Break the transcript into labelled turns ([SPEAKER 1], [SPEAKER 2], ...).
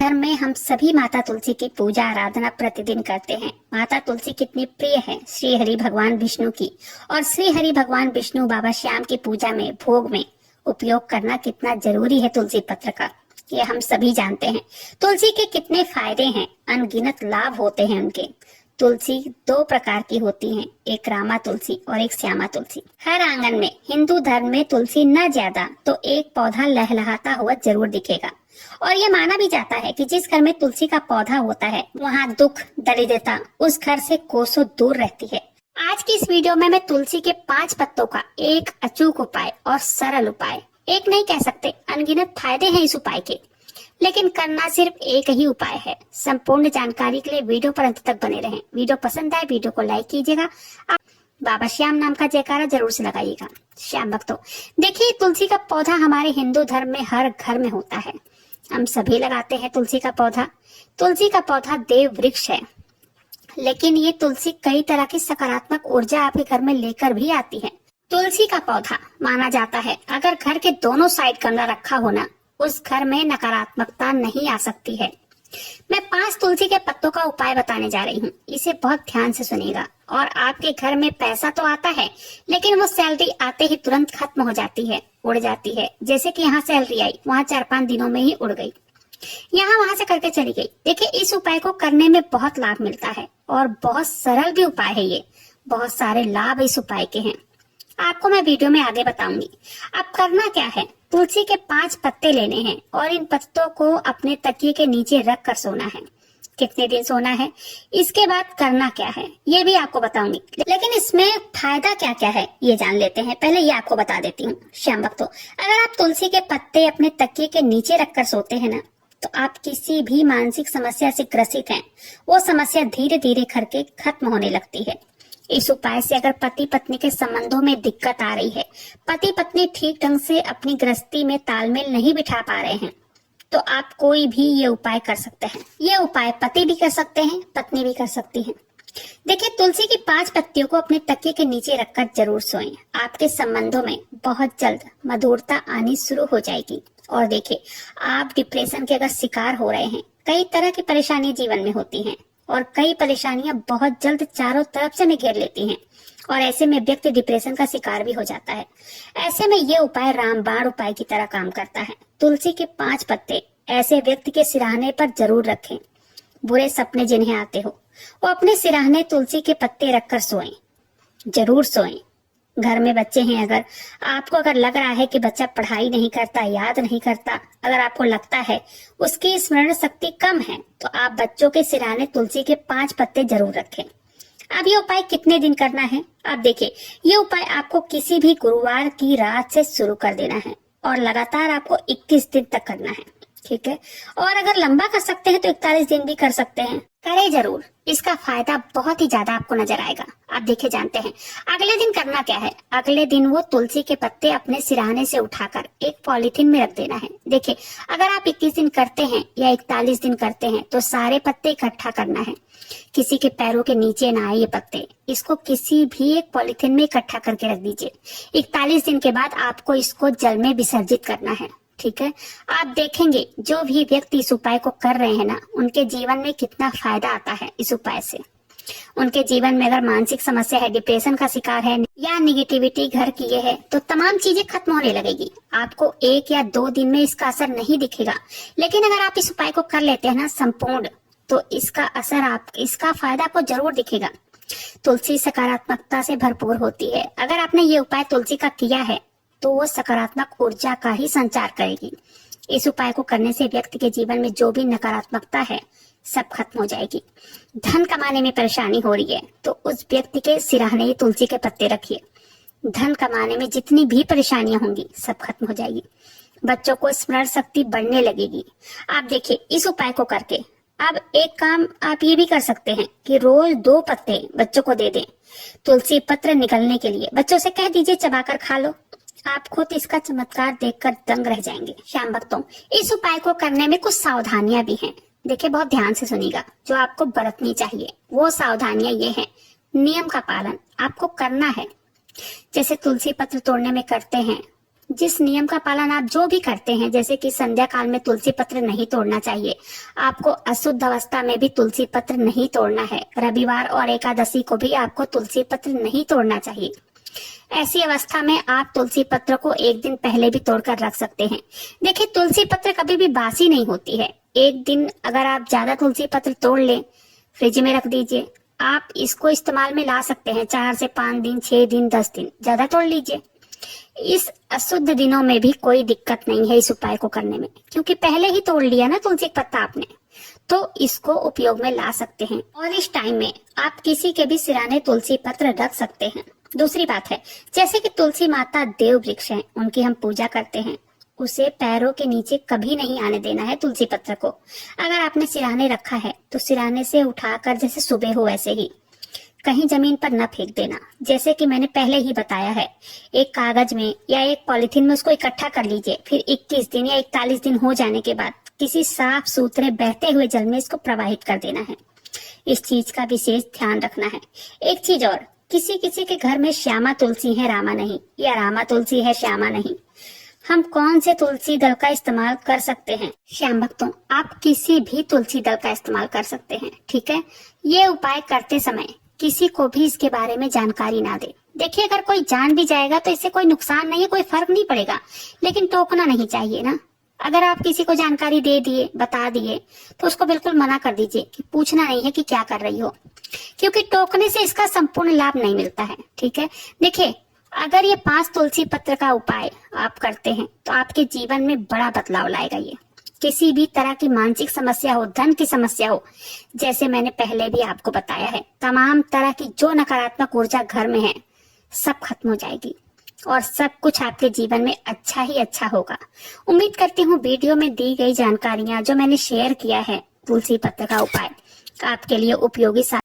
[SPEAKER 1] घर में हम सभी माता तुलसी की पूजा आराधना प्रतिदिन करते हैं। माता तुलसी कितनी प्रिय है श्री हरि भगवान विष्णु की, और श्री हरि भगवान विष्णु बाबा श्याम की पूजा में भोग में उपयोग करना कितना जरूरी है तुलसी पत्र का, ये हम सभी जानते हैं। तुलसी के कितने फायदे हैं, अनगिनत लाभ होते हैं उनके। तुलसी दो प्रकार की होती हैं, एक रामा तुलसी और एक श्यामा तुलसी। हर आंगन में हिंदू धर्म में तुलसी न ज्यादा तो एक पौधा लहलहाता हुआ जरूर दिखेगा, और ये माना भी जाता है कि जिस घर में तुलसी का पौधा होता है वहाँ दुख दरिद्रता उस घर से कोसों दूर रहती है। आज की इस वीडियो में मैं तुलसी के 5 पत्तों का एक अचूक उपाय और सरल उपाय, एक नहीं कह सकते, अनगिनत फायदे हैं इस उपाय के, लेकिन करना सिर्फ एक ही उपाय है। संपूर्ण जानकारी के लिए वीडियो पर अंत तक बने रहें। वीडियो पसंद आए वीडियो को लाइक कीजिएगा। बाबा श्याम नाम का जयकारा जरूर से लगाइएगा। श्याम भक्तों, देखिए तुलसी का पौधा हमारे हिंदू धर्म में हर घर में होता है, हम सभी लगाते हैं तुलसी का पौधा। तुलसी का पौधा देव वृक्ष है, लेकिन ये तुलसी कई तरह की सकारात्मक ऊर्जा आपके घर में लेकर भी आती है। तुलसी का पौधा माना जाता है अगर घर के दोनों साइड गमला रखा होना, उस घर में नकारात्मकता नहीं आ सकती है। मैं 5 तुलसी के पत्तों का उपाय बताने जा रही हूँ, इसे बहुत ध्यान से सुनिएगा। और आपके घर में पैसा तो आता है, लेकिन वो सैलरी आते ही तुरंत खत्म हो जाती है, उड़ जाती है। जैसे कि यहाँ सैलरी आई, वहाँ 4-5 दिनों में ही उड़ गई, यहाँ वहां से करके चली गई। देखिए इस उपाय को करने में बहुत लाभ मिलता है और बहुत सरल भी उपाय है ये, बहुत सारे लाभ इस उपाय के हैं, आपको मैं वीडियो में आगे बताऊंगी। अब करना क्या है, तुलसी के 5 पत्ते लेने हैं और इन पत्तों को अपने तकिए के नीचे रख कर सोना है। कितने दिन सोना है, इसके बाद करना क्या है, ये भी आपको बताऊंगी, लेकिन इसमें फायदा क्या क्या है ये जान लेते हैं। पहले ये आपको बता देती हूँ। श्याम भक्तों, अगर आप तुलसी के पत्ते अपने तकिए के नीचे रखकर सोते हैं ना, तो आप किसी भी मानसिक समस्या से ग्रसित हैं, वो समस्या धीरे धीरे करके खत्म होने लगती है। इस उपाय से अगर पति पत्नी के संबंधों में दिक्कत आ रही है, पति पत्नी ठीक ढंग से अपनी गृहस्थी में तालमेल नहीं बिठा पा रहे हैं, तो आप कोई भी ये उपाय कर सकते हैं। ये उपाय पति भी कर सकते हैं, पत्नी भी कर सकती है। देखिए तुलसी की 5 पत्तियों को अपने तकिए के नीचे रखकर जरूर सोएं। आपके संबंधों में बहुत जल्द मधुरता आनी शुरू हो जाएगी। और देखिए, आप डिप्रेशन के अगर शिकार हो रहे हैं, कई तरह की परेशानियां जीवन में होती हैं और कई परेशानियां बहुत जल्द चारों तरफ से घेर लेती हैं, और ऐसे में व्यक्ति डिप्रेशन का शिकार भी हो जाता है। ऐसे में ये उपाय रामबाण उपाय की तरह काम करता है। तुलसी के 5 पत्ते ऐसे व्यक्ति के सिरहाने पर जरूर रखें। बुरे सपने जिन्हें आते हो, वो अपने सिरहाने तुलसी के पत्ते रखकर सोएं, जरूर सोएं। घर में बच्चे हैं, अगर आपको लग रहा है कि बच्चा पढ़ाई नहीं करता, याद नहीं करता, अगर आपको लगता है उसकी स्मरण शक्ति कम है, तो आप बच्चों के सिरहाने तुलसी के 5 पत्ते जरूर रखें। अब ये उपाय कितने दिन करना है, आप देखिए, ये उपाय आपको किसी भी गुरुवार की रात से शुरू कर देना है और लगातार आपको 21 दिन तक करना है, ठीक है। और अगर लंबा कर सकते हैं तो 41 दिन भी कर सकते हैं, करें जरूर। इसका फायदा बहुत ही ज्यादा आपको नजर आएगा। आप देखिए जानते हैं अगले दिन करना क्या है। अगले दिन वो तुलसी के पत्ते अपने सिरहाने से उठाकर एक पॉलीथीन में रख देना है। देखिए, अगर आप 21 दिन करते हैं या 41 दिन करते हैं तो सारे पत्ते इकट्ठा करना है, किसी के पैरों के नीचे ना आए ये पत्ते। इसको किसी भी एक पॉलीथीन में इकट्ठा करके रख दीजिए। 41 दिन के बाद आपको इसको जल में विसर्जित करना है, ठीक है। आप देखेंगे जो भी व्यक्ति इस उपाय को कर रहे हैं ना, उनके जीवन में कितना फायदा आता है इस उपाय से। उनके जीवन में अगर मानसिक समस्या है, डिप्रेशन का शिकार है या निगेटिविटी घर की ये है, तो तमाम चीजें खत्म होने लगेगी। आपको 1 या 2 दिन में इसका असर नहीं दिखेगा, लेकिन अगर आप इस उपाय को कर लेते हैं ना संपूर्ण, तो इसका असर इसका फायदा आपको जरूर दिखेगा। तुलसी सकारात्मकता से भरपूर होती है। अगर आपने ये उपाय तुलसी का किया है तो वो सकारात्मक ऊर्जा का ही संचार करेगी। इस उपाय को करने से व्यक्ति के जीवन में जो भी नकारात्मकता है सब खत्म हो जाएगी। धन कमाने में परेशानी हो रही है तो उस व्यक्ति के सिरहाने ही तुलसी के पत्ते रखिए। धन कमाने में जितनी भी परेशानियां होंगी सब खत्म हो जाएगी। बच्चों को स्मरण शक्ति बढ़ने लगेगी। आप देखिए इस उपाय को करके अब एक काम आप ये भी कर सकते हैं कि रोज 2 पत्ते बच्चों को दे दें तुलसी पत्र निकलने के लिए। बच्चों से कह दीजिए चबाकर खा लो, आप खुद इसका चमत्कार देखकर दंग रह जाएंगे। श्याम भक्तों, इस उपाय को करने में कुछ सावधानियां भी हैं। देखिए बहुत ध्यान से सुनिएगा, जो आपको बरतनी चाहिए वो सावधानियां ये हैं। नियम का पालन आपको करना है। जैसे तुलसी पत्र तोड़ने में करते हैं जिस नियम का पालन आप जो भी करते हैं, जैसे कि संध्या काल में तुलसी पत्र नहीं तोड़ना चाहिए, आपको अशुद्ध अवस्था में भी तुलसी पत्र नहीं तोड़ना है, रविवार और एकादशी को भी आपको तुलसी पत्र नहीं तोड़ना चाहिए। ऐसी अवस्था में आप तुलसी पत्र को एक दिन पहले भी तोड़कर रख सकते हैं। देखिए, तुलसी पत्र कभी भी बासी नहीं होती है। एक दिन अगर आप ज्यादा तुलसी पत्र तोड़ लें, फ्रिज में रख दीजिए, आप इसको इस्तेमाल में ला सकते हैं 4 से 5 दिन, 6 दिन, 10 दिन, ज्यादा तोड़ लीजिए। इस अशुद्ध दिनों में भी कोई दिक्कत नहीं है इस उपाय को करने में, क्योंकि पहले ही तोड़ लिया ना तुलसी पत्ता आपने, तो इसको उपयोग में ला सकते हैं। और इस टाइम में आप किसी के भी सिराने तुलसी पत्र रख सकते हैं। दूसरी बात है, जैसे कि तुलसी माता देव वृक्ष है, उनकी हम पूजा करते हैं, उसे पैरों के नीचे कभी नहीं आने देना है तुलसी पत्र को। अगर आपने सिराने रखा है तो सिराने से उठाकर जैसे सुबह हो वैसे ही कहीं जमीन पर न फेंक देना। जैसे कि मैंने पहले ही बताया है, एक कागज में या एक पॉलिथीन में उसको इकट्ठा कर लीजिए, फिर 21 दिन या 41 दिन हो जाने के बाद किसी साफ सुथरे बहते हुए जल में इसको प्रवाहित कर देना है। इस चीज का विशेष ध्यान रखना है। एक चीज और, किसी किसी के घर में श्यामा तुलसी है, रामा नहीं, या रामा तुलसी है, श्यामा नहीं। हम कौन से तुलसी दल का इस्तेमाल कर सकते हैं? श्याम भक्तों, आप किसी भी तुलसी दल का इस्तेमाल कर सकते हैं, ठीक है। ये उपाय करते समय किसी को भी इसके बारे में जानकारी ना दे। देखिए, अगर कोई जान भी जाएगा तो इससे कोई नुकसान नहीं है, कोई फर्क नहीं पड़ेगा, लेकिन टोकना नहीं चाहिए ना। अगर आप किसी को जानकारी दे दिए, बता दिए, तो उसको बिल्कुल मना कर दीजिए कि पूछना नहीं है कि क्या कर रही हो, क्योंकि टोकने से इसका संपूर्ण लाभ नहीं मिलता है, ठीक है। देखिए, अगर ये 5 तुलसी पत्र का उपाय आप करते हैं तो आपके जीवन में बड़ा बदलाव लाएगा। ये किसी भी तरह की मानसिक समस्या हो, धन की समस्या हो, जैसे मैंने पहले भी आपको बताया है, तमाम तरह की जो नकारात्मक ऊर्जा घर में है सब खत्म हो जाएगी और सब कुछ आपके जीवन में अच्छा ही अच्छा होगा। उम्मीद करती हूँ वीडियो में दी गई जानकारियां जो मैंने शेयर किया है तुलसी पत्र का उपाय आपके लिए उपयोगी